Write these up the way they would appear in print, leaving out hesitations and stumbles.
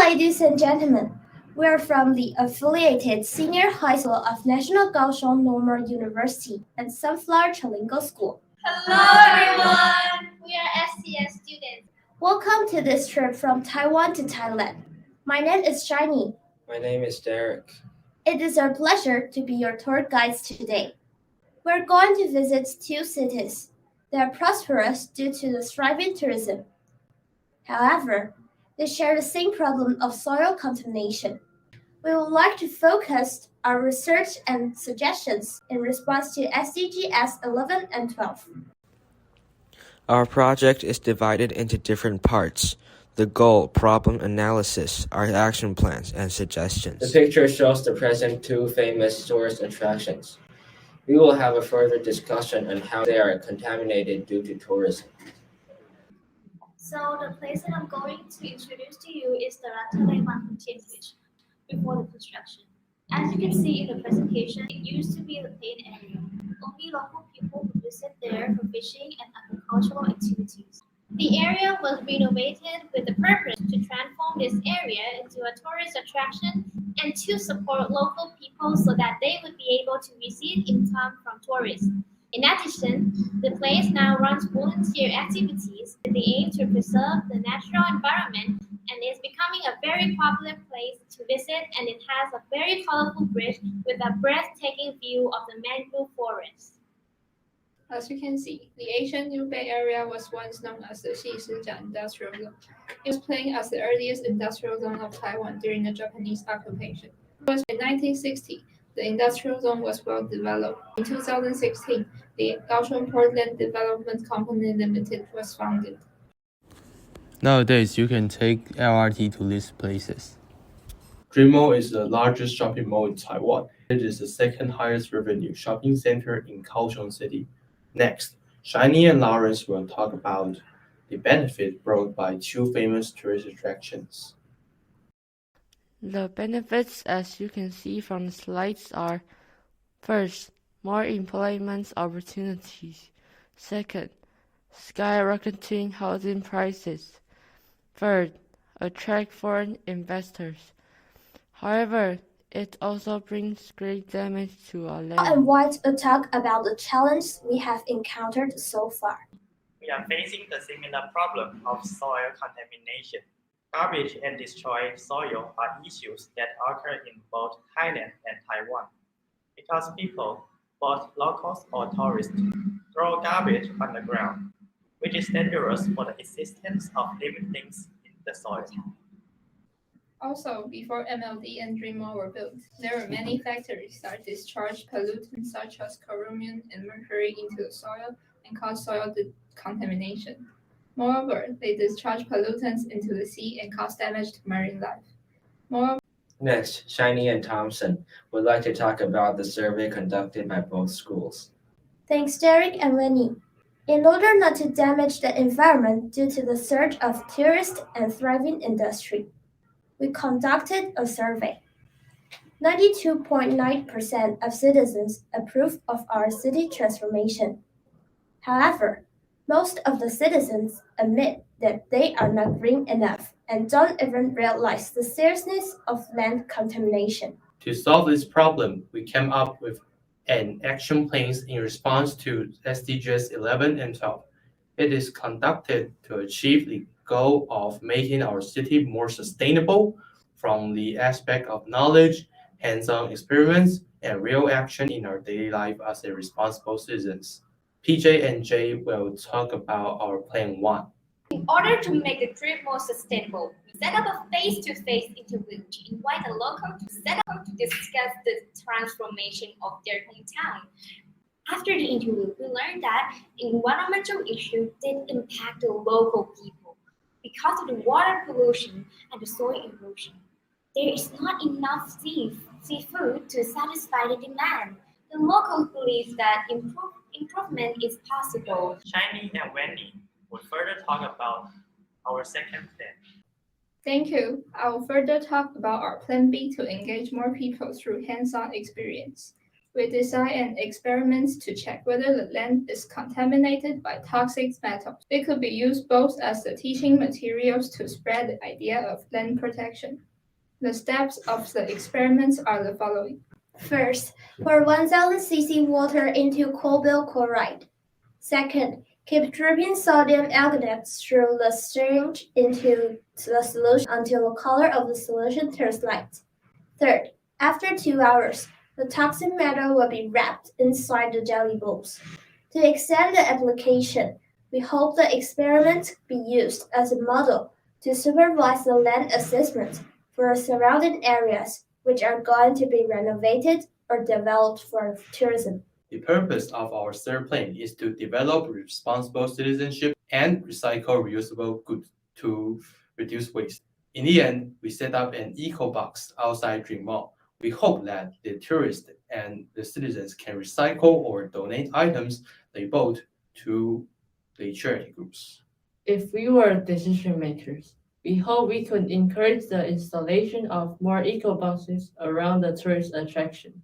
ladies and gentlemen. We are from the affiliated Senior High School of National Kaohsiung Normal University and Sunflower Trilingual School. Hello everyone! We are SCS students. Welcome to this trip from Taiwan to Thailand. My name is Shiny. My name is Derek. It is our pleasure to be your tour guides today. We're going to visit two cities. They are prosperous due to the thriving tourism. However, they share the same problem of soil contamination. We would like to focus our research and suggestions in response to SDGs 11 and 12. Our project is divided into different parts: the goal, problem analysis, our action plans, and suggestions. The picture shows the present two famous tourist attractions. We will have a further discussion on how they are contaminated due to tourism. So the place that I'm going to introduce to you is the 7A11-高師before the construction. As you can see in the presentation, it used to be a plain area. Only local people would visit there for fishing and agricultural activities. The area was renovated with the purpose to transform this area into a tourist attraction and to support local people so that they would be able to receive income from tourists. In addition, the place now runs volunteer activities with the aim to preserve the natural environment and is becoming a very popular place to visit, and it has a very colorful bridge with a breathtaking view of the mangrove forest. As you can see, the ancient New Bay area was once known as the Xishijian Industrial Zone. It was playing as the earliest industrial zone of Taiwan during the Japanese occupation. It was in 1960. The industrial zone was well developed. In 2016, the Kaohsiung Portland Development Company Limited was founded. Nowadays, you can take LRT to these places. Dream Mall is the largest shopping mall in Taiwan. It is the second highest revenue shopping center in Kaohsiung City. Next, Shiny and Lawrence will talk about the benefit brought by two famous tourist attractions. The benefits, as you can see from the slides, are: first, more employment opportunities; second, skyrocketing housing prices; third, attract foreign investors. However, it also brings great damage to our land. I want to talk about the challenge we have encountered so far. We are facing the similar problem of soil contamination. Garbage and destroyed soil are issues that occur in both Thailand and Taiwan because people, both locals or tourists, throw garbage on the ground, which is dangerous for the existence of living things in the soil. Also, before MLD and Dream Mall were built, there were many factories that discharged pollutants such as chromium and mercury into the soil and caused soil contamination. Moreover, they discharge pollutants into the sea and cause damage to marine life. Next, Shiny and Thompson would like to talk about the survey conducted by both schools. Thanks, Derek and Lenny. In order not to damage the environment due to the surge of tourists and thriving industry, we conducted a survey. 92.9% of citizens approve of our city transformation. However, most of the citizens admit that they are not green enough and don't even realize the seriousness of land contamination. To solve this problem, we came up with an action plan in response to SDGs 11 and 12. It is conducted to achieve the goal of making our city more sustainable from the aspect of knowledge, hands-on experience, and real action in our daily life as a responsible citizens. PJ and Jay will talk about our Plan 1. In order to make the trip more sustainable, we set up a face-to-face interview to invite a local to discuss the transformation of their hometown. After the interview, we learned that environmental issues didn't impact the local people because of the water pollution and the soil erosion. There is not enough seafood to satisfy the demand. The locals believe that improvement is possible. Shiny and Wendy will further talk about our second plan. Thank you. I will further talk about our Plan B to engage more people through hands-on experience. We design an experiment to check whether the land is contaminated by toxic metals. They could be used both as the teaching materials to spread the idea of land protection. The steps of the experiments are the following. First, pour 1000 cc water into cobalt chloride. Second, keep dripping sodium alginate through the syringe into the solution until the color of the solution turns light. Third, after 2 hours, the toxic metal will be wrapped inside the jelly balls. To extend the application, we hope the experiment be used as a model to supervise the land assessment for surrounding areas which are going to be renovated or developed for tourism. The purpose of our third plan is to develop responsible citizenship and recycle reusable goods to reduce waste. In the end, we set up an eco box outside Dream Mall. We hope that the tourists and the citizens can recycle or donate items they bought to the charity groups. If we were decision makers, we hope we could encourage the installation of more eco boxes around the tourist attractions.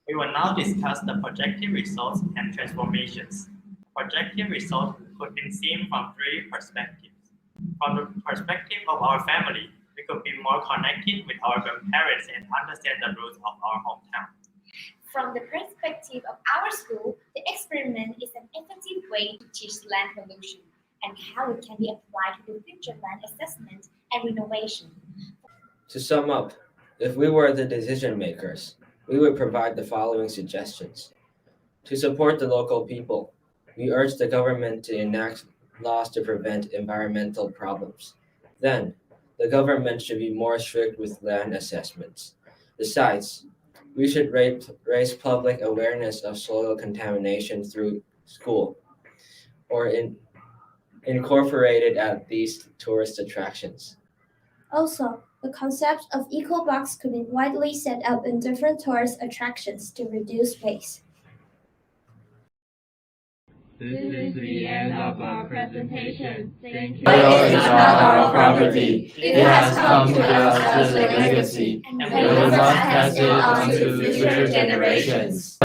We will now discuss the projected results and transformations. Projected results could be seen from three perspectives. From the perspective of our family, we could be more connected with our grandparents and understand the roots of our hometown. From the perspective of our school, the experiment is an effective way to teach land pollution and how it can be applied to the future land assessment and renovation. To sum up, if we were the decision makers, we would provide the following suggestions. To support the local people, we urge the government to enact laws to prevent environmental problems. Then, the government should be more strict with land assessments. Besides, we should raise public awareness of soil contamination through school or incorporated at these tourist attractions. Also, the concept of eco-box could be widely set up in different tourist attractions to reduce waste. This is the end of our presentation. Thank you. Soil is our property. It has come to us as a legacy, and we must pass it on to future generations.